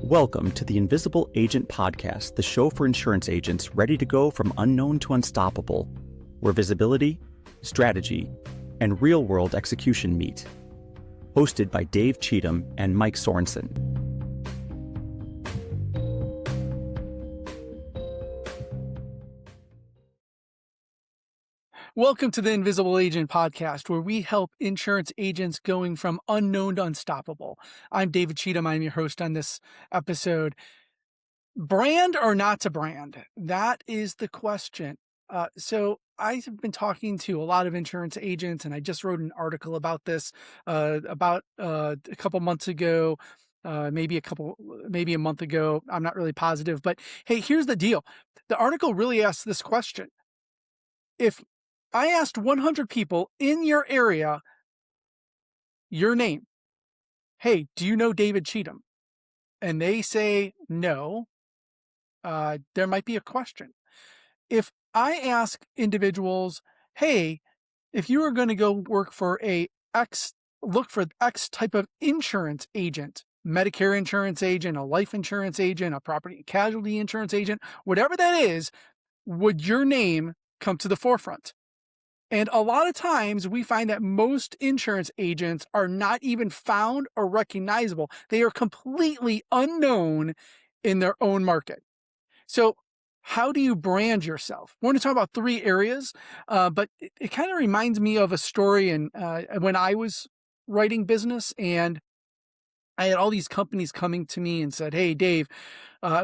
Welcome to the Invisible Agent Podcast, the show for insurance agents ready to go from unknown to unstoppable, where visibility, strategy, and real-world execution meet. Hosted by Dave Cheatham and Mike Sorensen. Welcome to the Invisible Agent Podcast, where we help insurance agents going from unknown to unstoppable. I'm David Cheatham. I'm your host on this episode. Brand or not to brand? That is the question. So I've been talking to a lot of insurance agents, and I just wrote an article about this about a couple months ago, maybe a month ago. I'm not really positive, but hey, here's the deal. The article really asks this question. If I asked 100 people in your area your name, hey, do you know David Cheatham? And they say no, there might be a question. If I ask individuals, hey, if you were going to go work for look for X type of insurance agent, Medicare insurance agent, a life insurance agent, a property and casualty insurance agent, whatever that is, would your name come to the forefront? And a lot of times we find that most insurance agents are not even found or recognizable. They are completely unknown in their own market. So how do you brand yourself? We're going to talk about three areas, but it kind of reminds me of a story when I was writing business, and I had all these companies coming to me and said, hey, Dave,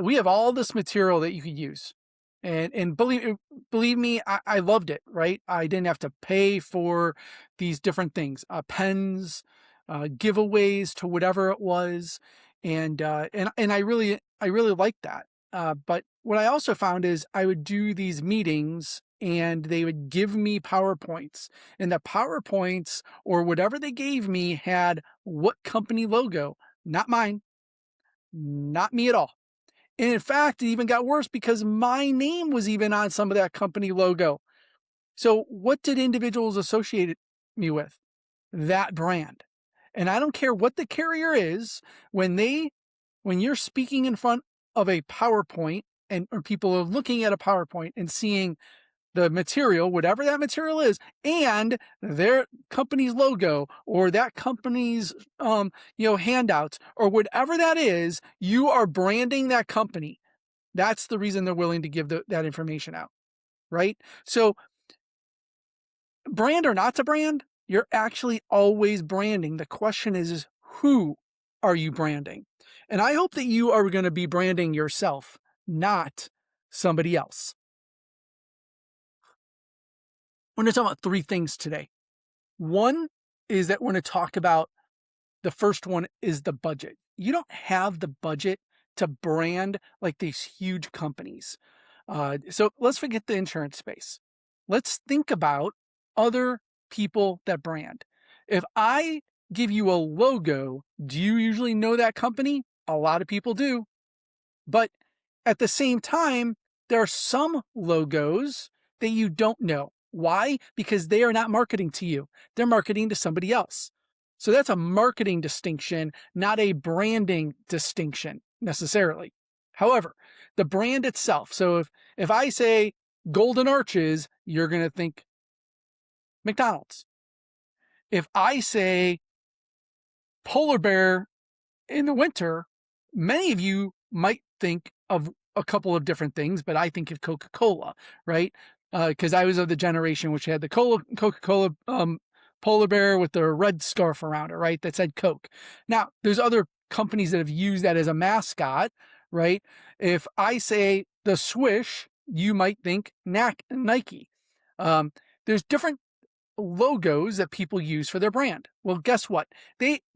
we have all this material that you could use. And believe me, I loved it, right? I didn't have to pay for these different things, pens, giveaways to whatever it was. And I really liked that. But what I also found is I would do these meetings and they would give me PowerPoints, and the PowerPoints or whatever they gave me had what company logo? Not mine, not me at all. And in fact, it even got worse because my name was even on some of that company logo. So what did individuals associate me with? That brand. And I don't care what the carrier is, when you're speaking in front of a PowerPoint or people are looking at a PowerPoint and seeing the material, whatever that material is, and their company's logo or that company's handouts or whatever that is, you are branding that company. That's the reason they're willing to give that information out, right? So brand or not to brand, you're actually always branding. The question is who are you branding? And I hope that you are going to be branding yourself, not somebody else. We're going to talk about three things today. One is that we're going to talk about, the first one is the budget. You don't have the budget to brand like these huge companies. So let's forget the insurance space. Let's think about other people that brand. If I give you a logo, do you usually know that company? A lot of people do. But at the same time, there are some logos that you don't know. Why? Because they are not marketing to you. They're marketing to somebody else. So that's a marketing distinction, not a branding distinction necessarily. However, the brand itself. So if I say Golden Arches, you're going to think McDonald's. If I say polar bear in the winter, many of you might think of a couple of different things, but I think of Coca-Cola, right? Because I was of the generation which had the Coca-Cola polar bear with the red scarf around it, right? That said Coke. Now, there's other companies that have used that as a mascot, right? If I say the Swish, you might think Nike. There's different logos that people use for their brand. Well, guess what?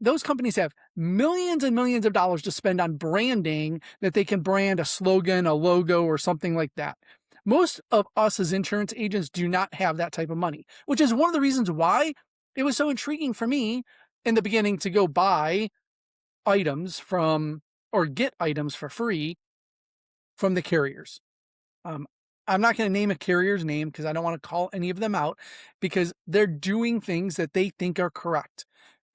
Those companies have millions and millions of dollars to spend on branding that they can brand a slogan, a logo, or something like that. Most of us as insurance agents do not have that type of money, which is one of the reasons why it was so intriguing for me in the beginning to go buy items or get items for free from the carriers. I'm not going to name a carrier's name because I don't want to call any of them out, because they're doing things that they think are correct.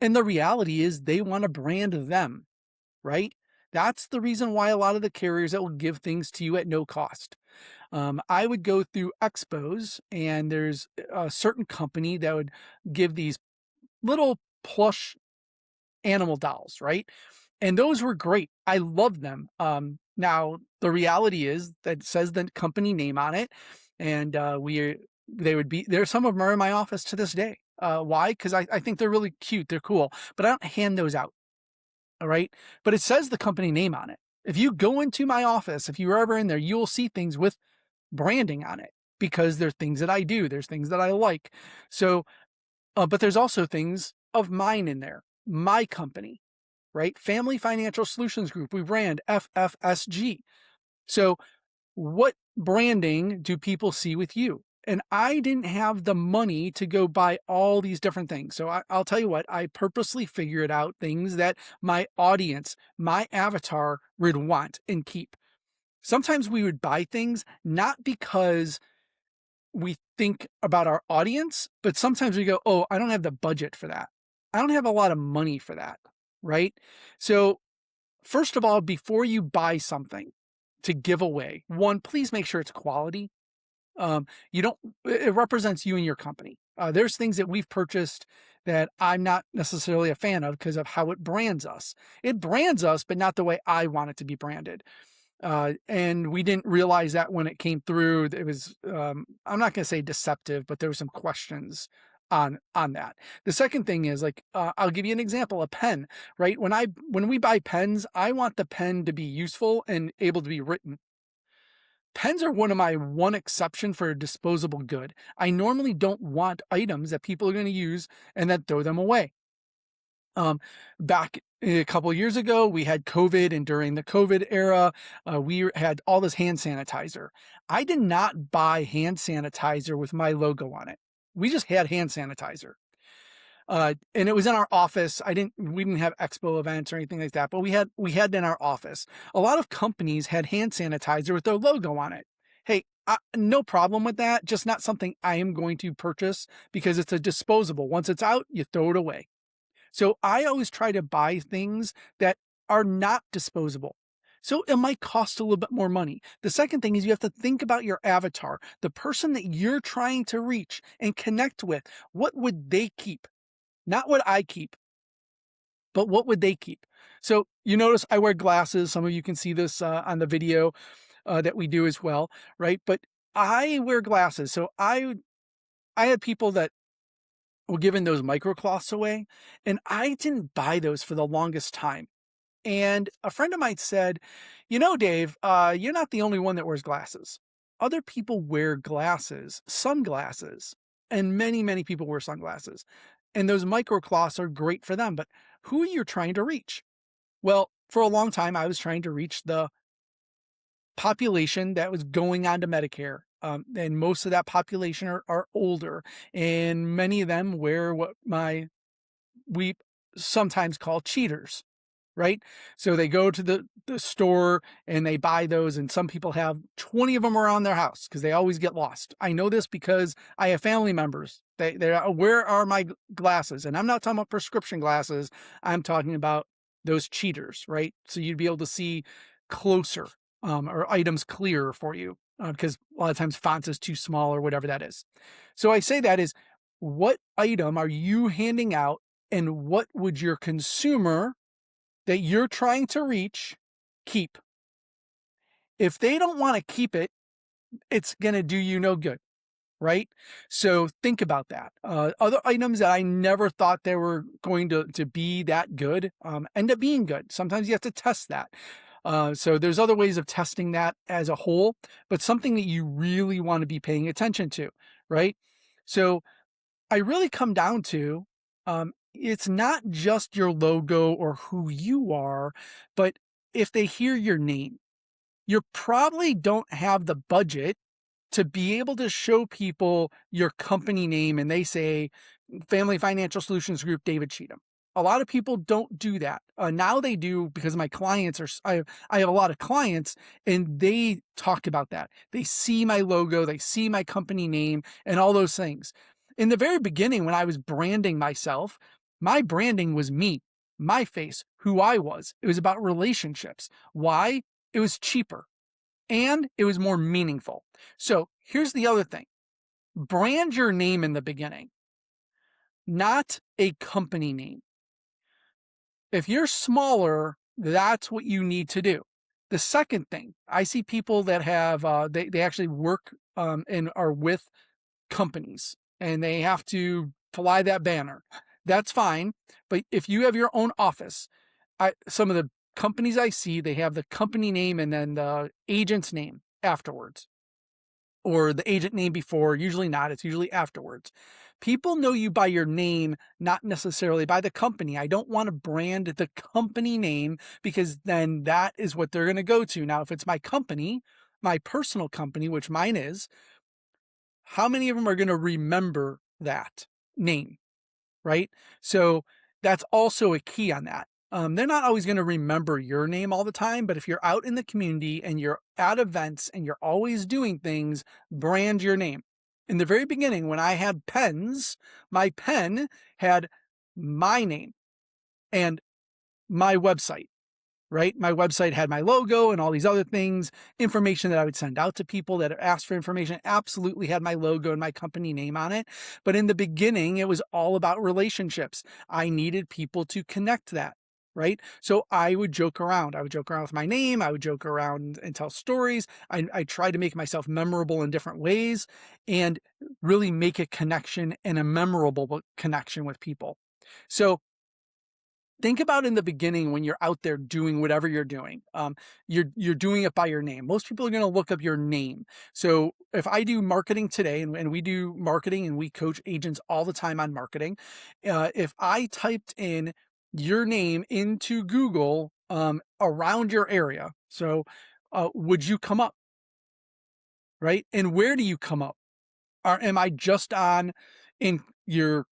And the reality is they want to brand them, right? That's the reason why a lot of the carriers that will give things to you at no cost. I would go through expos, and there's a certain company that would give these little plush animal dolls, right? And those were great. I loved them. Now the reality is that it says the company name on it, and they would be there. Some of them are in my office to this day. Why? Because I think they're really cute. They're cool, but I don't hand those out. All right. But it says the company name on it. If you go into my office, if you're ever in there, you'll see things with branding on it because there's things that I do. There's things that I like. So, but there's also things of mine in there, my company, right? Family Financial Solutions Group. We brand FFSG. So what branding do people see with you? And I didn't have the money to go buy all these different things. So I'll tell you what, I purposely figured out things that my audience, my avatar would want and keep. Sometimes we would buy things not because we think about our audience, but sometimes we go, oh, I don't have the budget for that. I don't have a lot of money for that. Right. So, first of all, before you buy something to give away, one, please make sure it's quality. You don't, it represents you and your company. There's things that we've purchased that I'm not necessarily a fan of because of how it brands us. It brands us, but not the way I want it to be branded. And we didn't realize that when it came through. It was, I'm not going to say deceptive, but there were some questions on that. The second thing is like, I'll give you an example, a pen, right? When we buy pens, I want the pen to be useful and able to be written. Pens are one exception for a disposable good. I normally don't want items that people are going to use and then throw them away. Back a couple of years ago, we had COVID, and during the COVID era, we had all this hand sanitizer. I did not buy hand sanitizer with my logo on it. We just had hand sanitizer. And it was in our office. We didn't have expo events or anything like that, but we had it in our office. A lot of companies had hand sanitizer with their logo on it. Hey, no problem with that. Just not something I am going to purchase because it's a disposable. Once it's out, you throw it away. So I always try to buy things that are not disposable. So it might cost a little bit more money. The second thing is you have to think about your avatar, the person that you're trying to reach and connect with. What would they keep? Not what I keep, but what would they keep? So you notice I wear glasses. Some of you can see this on the video that we do as well, right? But I wear glasses. So I had people that were giving those microcloths away, and I didn't buy those for the longest time. And a friend of mine said, you know, Dave, you're not the only one that wears glasses. Other people wear glasses, sunglasses, and many, many people wear sunglasses. And those microcloths are great for them, but who are you trying to reach? Well, for a long time, I was trying to reach the population that was going on to Medicare. And most of that population are older, and many of them wear what we sometimes call cheaters, right? So they go to the store and they buy those, and some people have 20 of them around their house because they always get lost. I know this because I have family members. They're, where are my glasses? And I'm not talking about prescription glasses. I'm talking about those cheaters, right? So you'd be able to see closer, or items clearer for you, because a lot of times fonts is too small or whatever that is. So I say that is, what item are you handing out, and what would your consumer that you're trying to reach keep? If they don't want to keep it, it's going to do you no good, right? So think about that. Other items that I never thought they were going to be that good end up being good. Sometimes you have to test that. So there's other ways of testing that as a whole, but something that you really want to be paying attention to, right? So I really come down to, it's not just your logo or who you are, but if they hear your name, you probably don't have the budget to be able to show people your company name and they say Family Financial Solutions Group, David Cheatham. A lot of people don't do that. Now they do, because my clients I have a lot of clients, and they talk about that. They see my logo, they see my company name, and all those things. In the very beginning, when I was branding myself, my branding was me. my face, who I was. It was about relationships. Why? It was cheaper and it was more meaningful. So here's the other thing. Brand your name in the beginning, not a company name. If you're smaller, that's what you need to do. The second thing, I see people that have, they actually work and are with companies and they have to fly that banner. That's fine. But if you have your own office, some of the companies I see, they have the company name and then the agent's name afterwards, or the agent name before. Usually not, it's usually afterwards. People know you by your name, not necessarily by the company. I don't want to brand the company name because then that is what they're going to go to. Now, if it's my company, my personal company, which mine is, how many of them are going to remember that name, right? So that's also a key on that. They're not always going to remember your name all the time, but if you're out in the community and you're at events and you're always doing things, brand your name. In the very beginning, when I had pens, my pen had my name and my website. Right? My website had my logo and all these other things, information that I would send out to people that asked for information absolutely had my logo and my company name on it. But in the beginning, it was all about relationships. I needed people to connect that. Right. So I would joke around. I would joke around with my name. I would joke around and tell stories. I try to make myself memorable in different ways and really make a connection and a memorable connection with people. So think about in the beginning when you're out there doing whatever you're doing. You're doing it by your name. Most people are going to look up your name. So if I do marketing today, and we do marketing and we coach agents all the time on marketing, if I typed in your name into Google around your area, so would you come up, right? And where do you come up? Am I just on in your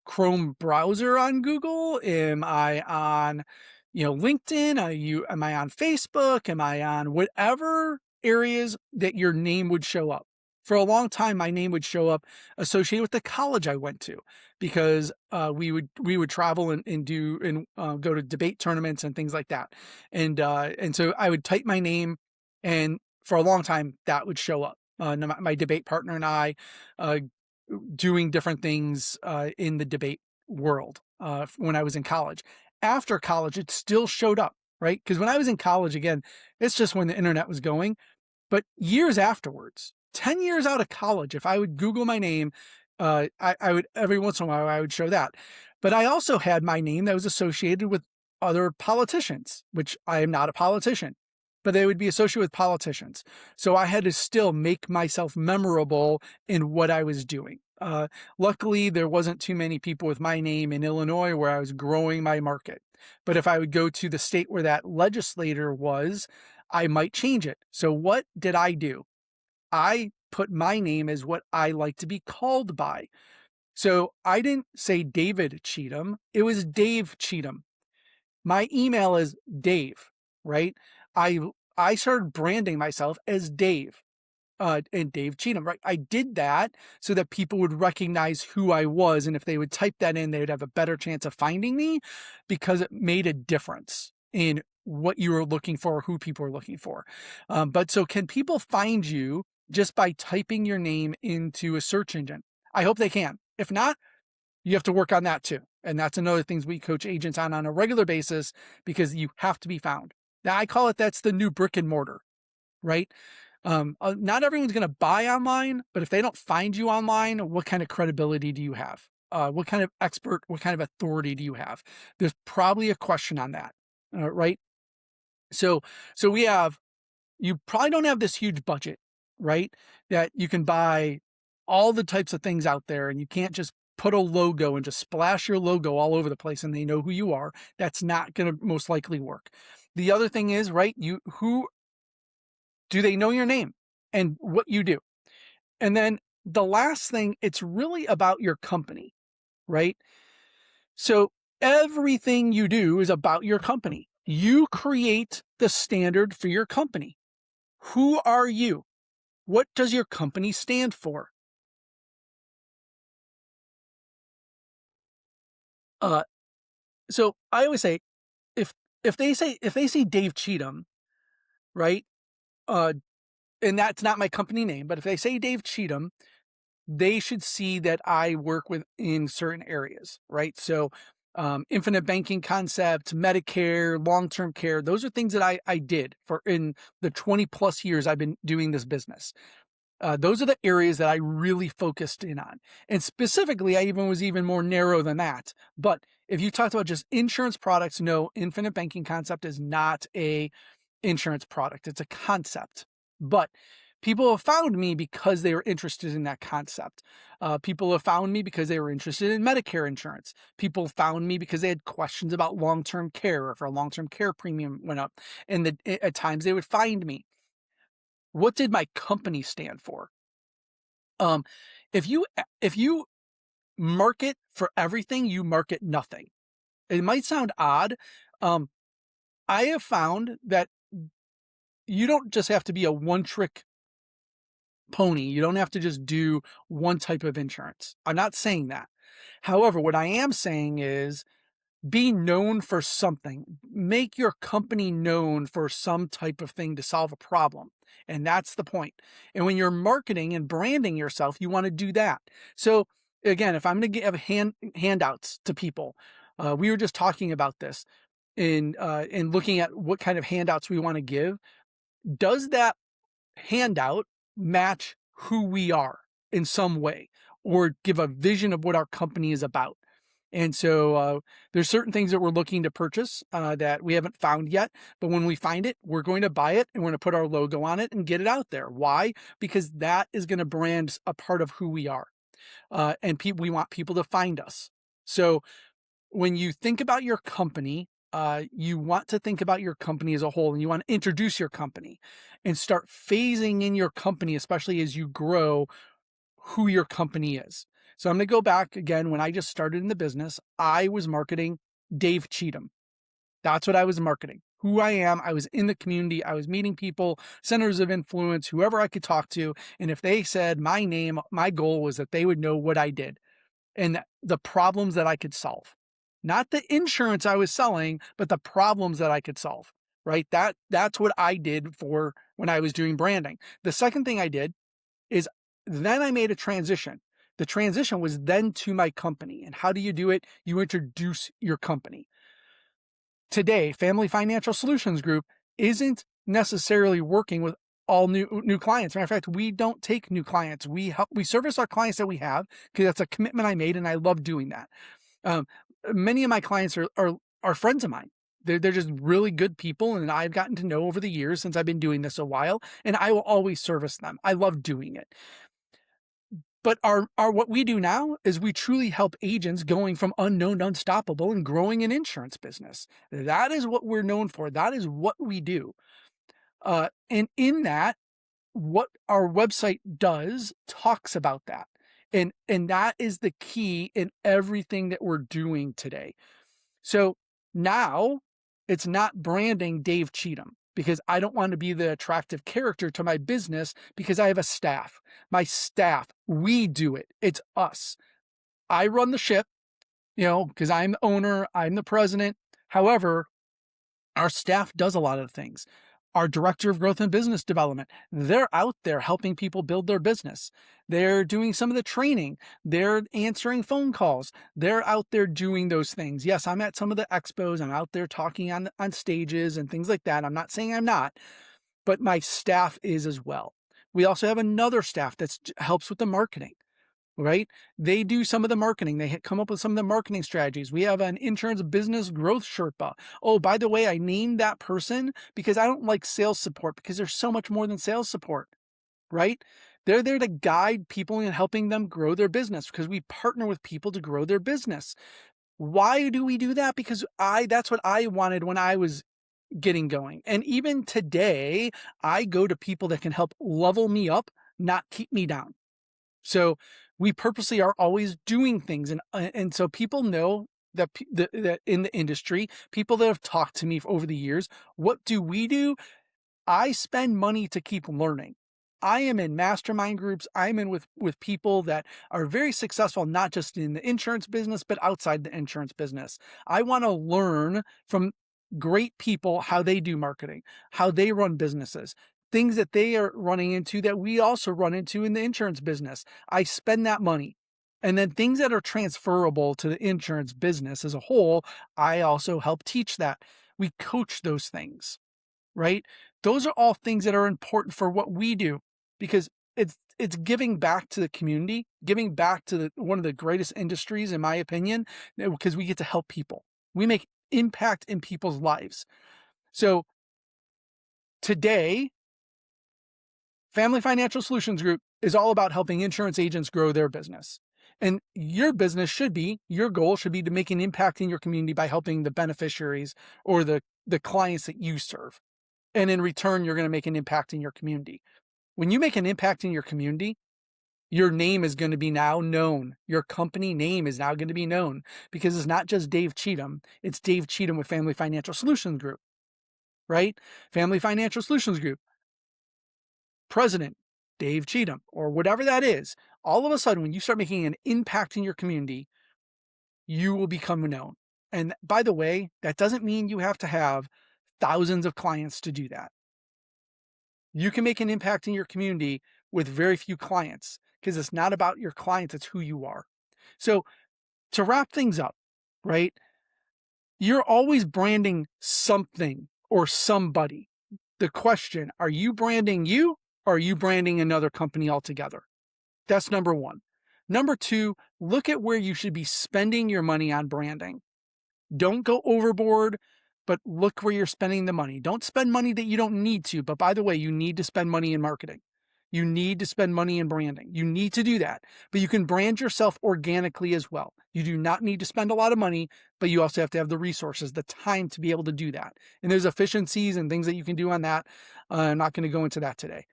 Chrome browser on Google? Am I on, LinkedIn? Am I on Facebook? Am I on whatever areas that your name would show up? For a long time, my name would show up associated with the college I went to because we would travel and do and go to debate tournaments and things like that, and so I would type my name, and for a long time that would show up. My debate partner and I uh, doing different things in the debate world when I was in college. After college, it still showed up, right? Because when I was in college, again, it's just when the internet was going. But years afterwards, 10 years out of college, if I would Google my name, I would every once in a while I would show that. But I also had my name that was associated with other politicians, which I am not a politician, but they would be associated with politicians. So I had to still make myself memorable in what I was doing. Luckily, there wasn't too many people with my name in Illinois where I was growing my market. But if I would go to the state where that legislator was, I might change it. So what did I do? I put my name as what I like to be called by. So I didn't say David Cheatham. It was Dave Cheatham. My email is Dave, right? I I started branding myself as Dave. And Dave Cheatham, right? I did that so that people would recognize who I was. And if they would type that in, they would have a better chance of finding me because it made a difference in what you were looking for, who people were looking for. But so can people find you just by typing your name into a search engine? I hope they can. If not, you have to work on that too. And that's another thing we coach agents on a regular basis because you have to be found. Now I call it, that's the new brick and mortar, right? Not everyone's going to buy online, but if they don't find you online, what kind of credibility do you have? What kind of expert, what kind of authority do you have? There's probably a question on that, right? So you probably don't have this huge budget, right? That you can buy all the types of things out there and you can't just put a logo and just splash your logo all over the place and they know who you are. That's not going to most likely work. The other thing is, right? Who do they know your name and what you do? And then the last thing, it's really about your company, right? So everything you do is about your company. You create the standard for your company. Who are you? What does your company stand for? Uh, So I always say, if if they see Dave Cheatham, right? Uh, and that's not my company name, but if they say Dave Cheatham, they should see that I work in certain areas, right? So, infinite banking concept, Medicare, long-term care, those are things that I did for in the 20 plus years I've been doing this business. Those are the areas that I really focused in on. And specifically, I was even more narrow than that. But if you talked about just insurance products, no, infinite banking concept is not a insurance product. It's a concept. But people have found me because they were interested in that concept. People have found me because they were interested in Medicare insurance. People found me because they had questions about long-term care, or if our long-term care premium went up. And at times they would find me. What did my company stand for? Um, if you market for everything, you market nothing. It might sound odd. Um, I have found that you don't just have to be a one-trick pony. You don't have to just do one type of insurance. I'm not saying that. However, what I am saying is be known for something. Make your company known for some type of thing to solve a problem. And that's the point. And when you're marketing and branding yourself, you want to do that. So again, if I'm going to give handouts to people, we were just talking about this in looking at what kind of handouts we want to give. Does that handout match who we are in some way, or give a vision of what our company is about? And so there's certain things that we're looking to purchase that we haven't found yet. But when we find it, we're going to buy it and we're going to put our logo on it and get it out there. Why? Because that is going to brand a part of who we are. And we want people to find us. So when you think about your company, you want to think about your company as a whole, and you want to introduce your company and start phasing in your company, especially as you grow, who your company is. So I'm going to go back again. When I just started in the business, I was marketing Dave Cheatham. That's what I was marketing. Who I am. I was in the community. I was meeting people, centers of influence, whoever I could talk to. And if they said my name, my goal was that they would know what I did and the problems that I could solve. Not the insurance I was selling, but the problems that I could solve. Right? That's what I did for when I was doing branding. The second thing I did is then I made a transition. The transition was then to my company. And how do you do it? You introduce your company. Today, Family Financial Solutions Group isn't necessarily working with all new clients. Matter of fact, we don't take new clients. We service our clients that we have, because that's a commitment I made, and I love doing that. Many of my clients are friends of mine. They're just really good people, and I've gotten to know over the years since I've been doing this a while, and I will always service them. I love doing it. But what we do now is we truly help agents going from unknown to unstoppable and growing an insurance business. That is what we're known for. That is what we do. And in that, what our website does talks about that. And that is the key in everything that we're doing today. So now it's not branding Dave Cheatham, because I don't want to be the attractive character to my business, because I have a staff. My staff, we do it. It's us. I run the ship, because I'm the owner, I'm the president. However, our staff does a lot of things. Our director of growth and business development, they're out there helping people build their business. They're doing some of the training. They're answering phone calls. They're out there doing those things. Yes, I'm at some of the expos. I'm out there talking on stages and things like that. I'm not saying I'm not, but my staff is as well. We also have another staff that helps with the marketing. Right? They do some of the marketing. They come up with some of the marketing strategies. We have an insurance business growth Sherpa. Oh, by the way, I named that person because I don't like sales support, because there's so much more than sales support, right? They're there to guide people and helping them grow their business, because we partner with people to grow their business. Why do we do that? Because that's what I wanted when I was getting going. And even today, I go to people that can help level me up, not keep me down. So we purposely are always doing things. And so people know that in the industry, people that have talked to me over the years, what do we do? I spend money to keep learning. I am in mastermind groups. I'm in with people that are very successful, not just in the insurance business, but outside the insurance business. I want to learn from great people how they do marketing, how they run businesses, things that they are running into that we also run into in the insurance business. I spend that money. And then things that are transferable to the insurance business as a whole, I also help teach that. We coach those things, right? Those are all things that are important for what we do, because it's giving back to the community, giving back to one of the greatest industries, in my opinion, because we get to help people. We make impact in people's lives. So today, Family Financial Solutions Group is all about helping insurance agents grow their business. And your business your goal should be to make an impact in your community by helping the beneficiaries or the clients that you serve. And in return, you're going to make an impact in your community. When you make an impact in your community, your name is going to be now known. Your company name is now going to be known, because it's not just Dave Cheatham. It's Dave Cheatham with Family Financial Solutions Group, right? Family Financial Solutions Group, President Dave Cheatham, or whatever that is. All of a sudden, when you start making an impact in your community, you will become known. And by the way, that doesn't mean you have to have thousands of clients to do that. You can make an impact in your community with very few clients, because it's not about your clients, it's who you are. So to wrap things up, right? You're always branding something or somebody. The question, are you branding you, or are you branding another company altogether? That's number one. Number two, look at where you should be spending your money on branding. Don't go overboard, but look where you're spending the money. Don't spend money that you don't need to. But by the way, you need to spend money in marketing. You need to spend money in branding. You need to do that. But you can brand yourself organically as well. You do not need to spend a lot of money, but you also have to have the resources, the time to be able to do that. And there's efficiencies and things that you can do on that. I'm not going to go into that today.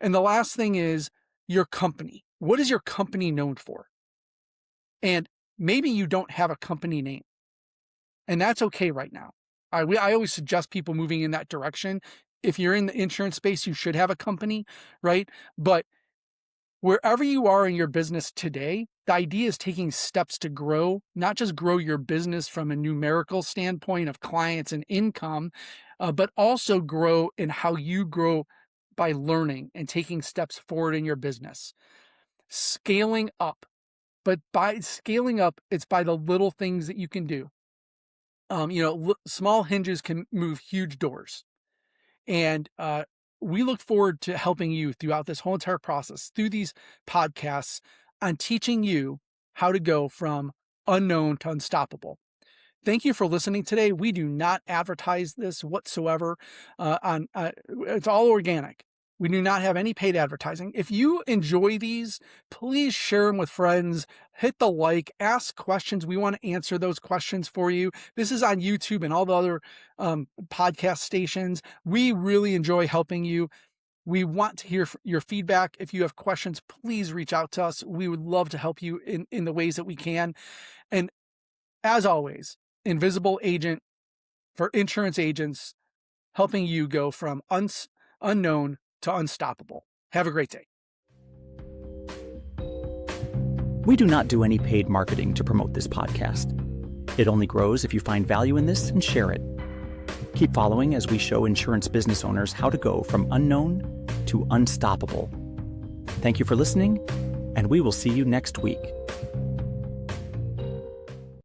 And the last thing is your company. What is your company known for? And maybe you don't have a company name. And that's okay right now. I always suggest people moving in that direction. If you're in the insurance space, you should have a company, right? But wherever you are in your business today, the idea is taking steps to grow, not just grow your business from a numerical standpoint of clients and income, but also grow in how you grow by learning and taking steps forward in your business. Scaling up. But by scaling up, it's by the little things that you can do. Small hinges can move huge doors. And we look forward to helping you throughout this whole entire process, through these podcasts, on teaching you how to go from unknown to unstoppable. Thank you for listening today. We do not advertise this whatsoever. It's all organic. We do not have any paid advertising. If you enjoy these, please share them with friends, hit the like, ask questions. We want to answer those questions for you. This is on YouTube and all the other podcast stations. We really enjoy helping you. We want to hear your feedback. If you have questions, please reach out to us. We would love to help you in the ways that we can. And as always, Invisible Agent for insurance agents, helping you go from unknown to unstoppable. Have a great day. We do not do any paid marketing to promote this podcast. It only grows if you find value in this and share it. Keep following as we show insurance business owners how to go from unknown to unstoppable. Thank you for listening, and we will see you next week.